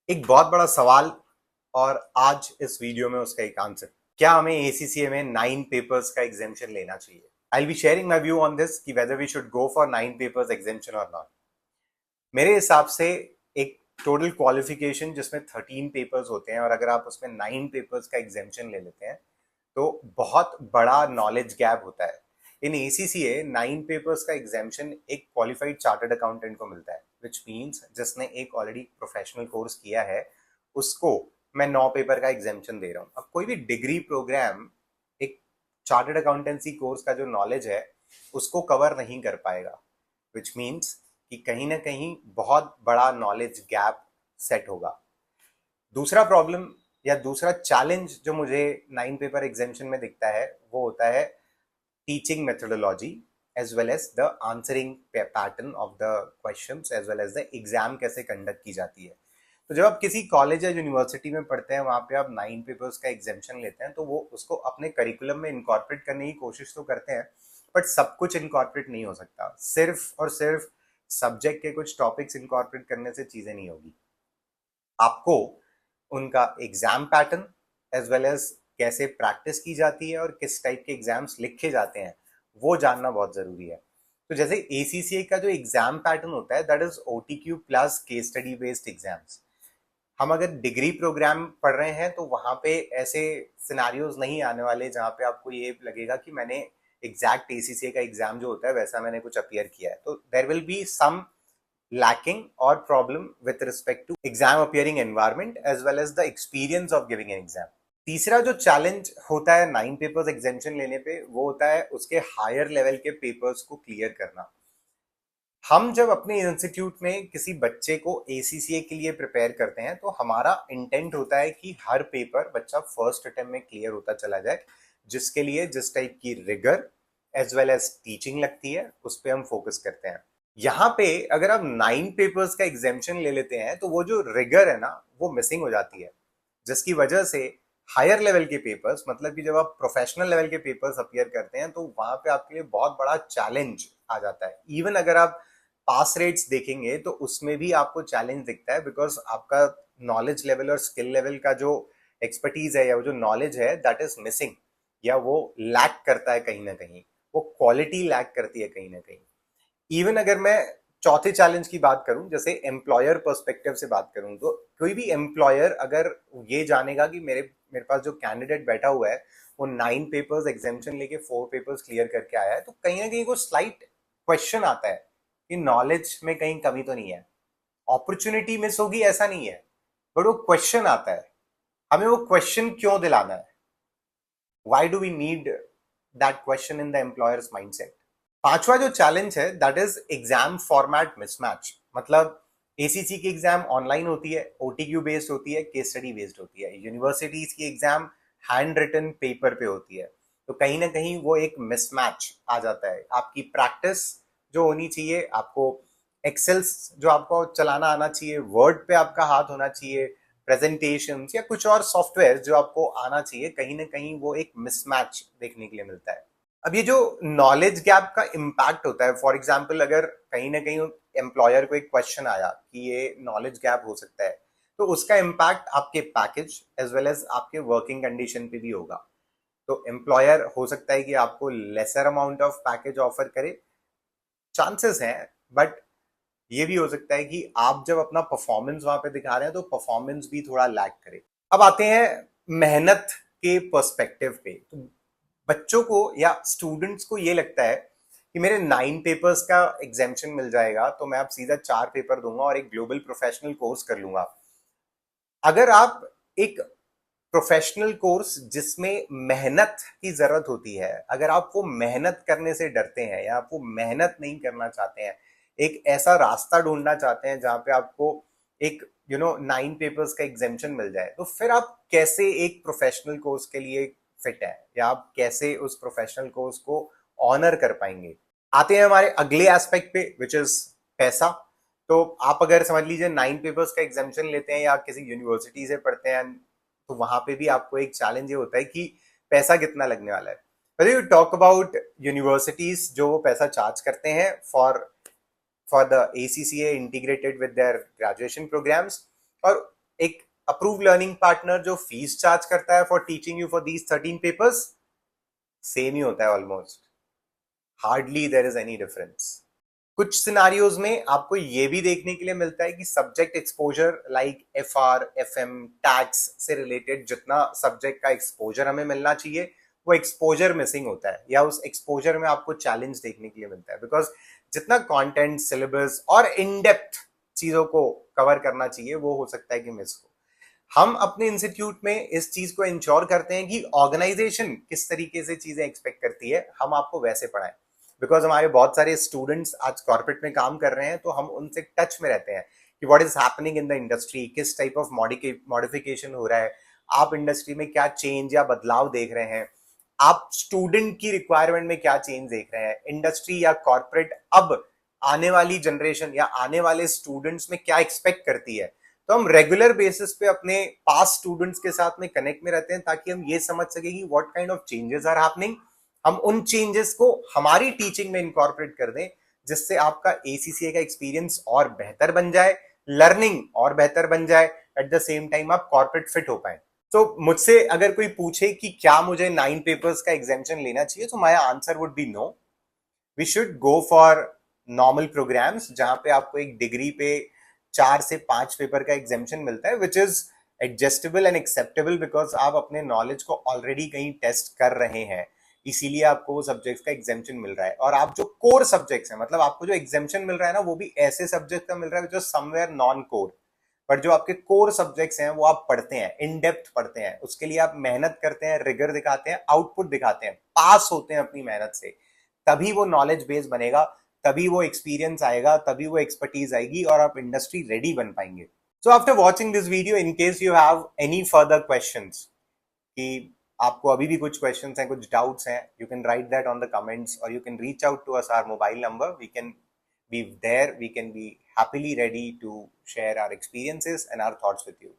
एक बहुत बड़ा सवाल और आज इस वीडियो में उसका एक आंसर। क्या हमें एसीसीए में 9 पेपर्स का एग्जामेशन लेना चाहिए? I will be sharing my view on this कि whether we should go for 9 papers examination और नॉट। मेरे हिसाब से एक टोटल क्वालिफिकेशन जिसमें 13 पेपर्स होते हैं और अगर आप उसमें 9 पेपर्स का एग्जामेशन ले लेते हैं तो बहुत बड़ा नॉलेज गैप होता है। इन एसीसीए 9 पेपर्स का एग्जामेशन एक क्वालिफाइड चार्टर्ड अकाउंटेंट को मिलता है, विच मीन्स जिसने एक ऑलरेडी प्रोफेशनल कोर्स किया है उसको मैं 9 पेपर का एग्जामेशन दे रहा हूँ। अब कोई भी डिग्री प्रोग्राम एक चार्टर्ड अकाउंटेंसी कोर्स का जो नॉलेज है उसको कवर नहीं कर पाएगा, विच मीन्स कि कहीं ना कहीं बहुत बड़ा नॉलेज गैप सेट होगा। दूसरा प्रॉब्लम या दूसरा चैलेंज जो मुझे 9 पेपर एग्जामेशन में दिखता है वो होता है teaching methodology as well as the answering pattern of the questions as well as the exam कैसे कंडक्ट की जाती है। तो जब आप किसी कॉलेज या यूनिवर्सिटी में पढ़ते हैं वहां पे आप 9 पेपर्स का एग्जामेशन लेते हैं तो वो उसको अपने करिकुलम में इनकॉर्पोरेट करने की कोशिश तो करते हैं, बट सब कुछ इनकॉर्पोरेट नहीं हो सकता। सिर्फ और सिर्फ सब्जेक्ट के कुछ टॉपिक्स इनकॉर्पोरेट करने से चीजें नहीं होगी। आपको उनका exam pattern as well as कैसे प्रैक्टिस की जाती है और किस टाइप के एग्जाम्स लिखे जाते हैं वो जानना बहुत जरूरी है। तो जैसे एसीसीए का जो एग्जाम पैटर्न होता है that is OTQ plus case study based exams. हम अगर डिग्री प्रोग्राम पढ़ रहे हैं तो वहां पे ऐसे सिनारियोज नहीं आने वाले जहां पे आपको ये लगेगा कि मैंने एग्जैक्ट एसीसीए का एग्जाम जो होता है वैसा मैंने कुछ अपियर किया है। तो there will be some lacking or problem with respect to exam appearing environment as well as the experience of giving an exam. तीसरा जो चैलेंज होता है 9 पेपर्स एग्जामेशन लेने पे वो होता है उसके हायर लेवल के पेपर्स को क्लियर करना। हम जब अपने इंस्टीट्यूट में किसी बच्चे को एसीसीए के लिए प्रिपेयर करते हैं तो हमारा इंटेंट होता है कि हर पेपर बच्चा फर्स्ट अटेम्प्ट में क्लियर होता चला जाए, जिसके लिए जिस टाइप की rigour as well as teaching लगती है उस पर हम फोकस करते हैं। यहाँ पे अगर आप 9 पेपर्स का एग्जामेशन ले लेते हैं तो वो जो रिगर है ना वो मिसिंग हो जाती है, जिसकी वजह से हायर लेवल के पेपर्स मतलब कि जब आप प्रोफेशनल लेवल के पेपर्स अपियर करते हैं तो वहां पे आपके लिए बहुत बड़ा चैलेंज आ जाता है। इवन अगर आप पास रेट्स देखेंगे तो उसमें भी आपको चैलेंज दिखता है, बिकॉज आपका नॉलेज लेवल और स्किल लेवल का जो एक्सपर्टीज है या वो जो नॉलेज है दैट इज मिसिंग या वो लैक करता है कहीं ना कहीं, वो क्वालिटी लैक करती है कहीं ना कहीं। इवन अगर मैं चौथे चैलेंज की बात करूं, जैसे एम्प्लॉयर पर्सपेक्टिव से बात करूं, तो कोई भी एम्प्लॉयर अगर ये जानेगा कि मेरे मेरे पास जो कैंडिडेट बैठा हुआ है वो 9 पेपर्स एग्जामेशन लेके 4 पेपर्स क्लियर करके आया है, तो कहीं ना कहीं वो स्लाइट क्वेश्चन आता है कि नॉलेज में कहीं कमी तो नहीं है। अपॉर्चुनिटी मिस होगी ऐसा नहीं है, बट वो क्वेश्चन आता है। हमें वो क्वेश्चन क्यों दिलाना है? Why do we need that question in the employers mindset? पांचवा जो चैलेंज है that is exam format mismatch. मतलब एसीसी की एग्जाम ऑनलाइन होती है, ओटीक्यू बेस्ड होती है, केस स्टडी बेस्ड होती है। यूनिवर्सिटीज की एग्जाम हैंड रिटन पेपर पे होती है, तो कहीं ना कहीं वो एक मिसमैच आ जाता है। आपकी प्रैक्टिस जो होनी चाहिए, आपको एक्सेल्स जो आपको चलाना आना चाहिए, वर्ड पे आपका हाथ होना चाहिए, प्रेजेंटेशन या कुछ और सॉफ्टवेयर जो आपको आना चाहिए, कहीं ना कहीं वो एक मिसमैच देखने के लिए मिलता है। अब ये जो नॉलेज गैप का इम्पैक्ट होता है, फॉर एग्जाम्पल अगर कहीं ना कहीं एम्प्लॉयर को एक क्वेश्चन आया कि ये नॉलेज गैप हो सकता है, तो उसका इम्पैक्ट आपके पैकेज एज वेल एज आपके वर्किंग कंडीशन पे भी होगा। तो एम्प्लॉयर हो सकता है कि आपको lesser amount of package offer करे, चांसेस हैं, बट ये भी हो सकता है कि आप जब अपना परफॉर्मेंस वहां पे दिखा रहे हैं तो परफॉर्मेंस भी थोड़ा लैग करे। अब आते हैं मेहनत के पर्सपेक्टिव पे। तो बच्चों को या स्टूडेंट्स को ये लगता है कि मेरे 9 पेपर्स का एग्जामेशन मिल जाएगा तो मैं अब सीधा 4 पेपर दूंगा और एक ग्लोबल प्रोफेशनल कोर्स कर लूंगा। अगर आप एक प्रोफेशनल कोर्स जिसमें मेहनत की जरूरत होती है, अगर आप वो मेहनत करने से डरते हैं या आप वो मेहनत नहीं करना चाहते हैं, एक ऐसा रास्ता ढूंढना चाहते हैं जहां पे आपको एक 9 पेपर्स का एग्जामेशन मिल जाए, तो फिर आप कैसे एक प्रोफेशनल कोर्स के लिए फिट है या आप कैसे उस प्रोफेशनल कोर्स को ऑनर कर पाएंगे? आते हैं हमारे अगले एस्पेक्ट पे विच इज पैसा। तो आप अगर समझ लीजिए 9 पेपर्स का एग्जामेशन लेते हैं या किसी यूनिवर्सिटी से पढ़ते हैं, तो वहां पे भी आपको एक चैलेंज ये होता है कि पैसा कितना लगने वाला है। Whether you talk about universities जो वो पैसा चार्ज करते हैं for the ACCA integrated with their graduation programmes, और एक अप्रूव लर्निंग पार्टनर जो फीस चार्ज करता है for teaching you for these 13 papers, same ही होता है almost, hardly there is any difference. कुछ सिनारियोज में आपको ये भी देखने के लिए मिलता है कि subject exposure like FR, FM, tax से रिलेटेड जितना सब्जेक्ट का एक्सपोजर हमें मिलना चाहिए वो एक्सपोजर मिसिंग होता है, या उस एक्सपोजर में आपको चैलेंज देखने के लिए मिलता है, बिकॉज जितना कंटेंट, सिलेबस और इन डेप्थ चीजों को कवर करना चाहिए वो हो सकता है कि मिस हो। हम अपने इंस्टीट्यूट में इस चीज को इंश्योर करते हैं कि ऑर्गेनाइजेशन किस तरीके से चीजें एक्सपेक्ट करती है हम आपको वैसे पढ़ाएं, बिकॉज हमारे बहुत सारे स्टूडेंट्स आज कॉर्पोरेट में काम कर रहे हैं, तो हम उनसे टच में रहते हैं कि what is happening in the industry, किस टाइप ऑफ मॉडिफिकेशन हो रहा है, आप इंडस्ट्री में क्या चेंज या बदलाव देख रहे हैं, आप स्टूडेंट की रिक्वायरमेंट में क्या चेंज देख रहे हैं, इंडस्ट्री या कॉर्पोरेट अब आने वाली जनरेशन या आने वाले स्टूडेंट्स में क्या एक्सपेक्ट करती है। तो हम रेगुलर बेसिस पे अपने पास स्टूडेंट्स के साथ में कनेक्ट में रहते हैं ताकि हम ये समझ सके कि what kind of changes are happening, हम उन चेंजेस को हमारी टीचिंग में इनकॉर्पोरेट कर दें, जिससे आपका एसीसीए का एक्सपीरियंस और बेहतर बन जाए, लर्निंग और बेहतर बन जाए, एट द सेम टाइम आप कॉर्पोरेट फिट हो पाए। तो मुझसे अगर कोई पूछे कि क्या मुझे 9 पेपर्स का एग्जामिशन लेना चाहिए, तो my answer would be no. We should go for normal programmes जहां पे आपको एक डिग्री पे 4 से 5 पेपर का एग्जामिशन मिलता है, which is adjustable and acceptable, because आप अपने नॉलेज को ऑलरेडी कहीं टेस्ट कर रहे हैं, इसीलिए आपको वो सब्जेक्ट्स का एग्जामिशन मिल रहा है। और आप जो कोर सब्जेक्ट्स हैं, मतलब आपको जो एग्जामिशन मिल रहा है ना, वो भी ऐसे सब्जेक्ट का मिल रहा है जो समवेयर नॉन कोर, पर जो आपके कोर सब्जेक्ट्स हैं वो आप पढ़ते हैं, इन डेप्थ पढ़ते हैं, उसके लिए आप मेहनत करते हैं, रिगर दिखाते हैं, आउटपुट दिखाते हैं, पास होते हैं अपनी मेहनत से, तभी वो नॉलेज बेस बनेगा, तभी वो एक्सपीरियंस आएगा, तभी वो एक्सपर्टीज आएगी और आप इंडस्ट्री रेडी बन पाएंगे। So after watching this video, in case you have any further questions, कि आपको अभी भी कुछ क्वेश्चंस हैं, कुछ डाउट्स हैं, you can write that on the comments और you can reach out to us our mobile number. We can be there, we can be happily ready to share our experiences and our thoughts with you.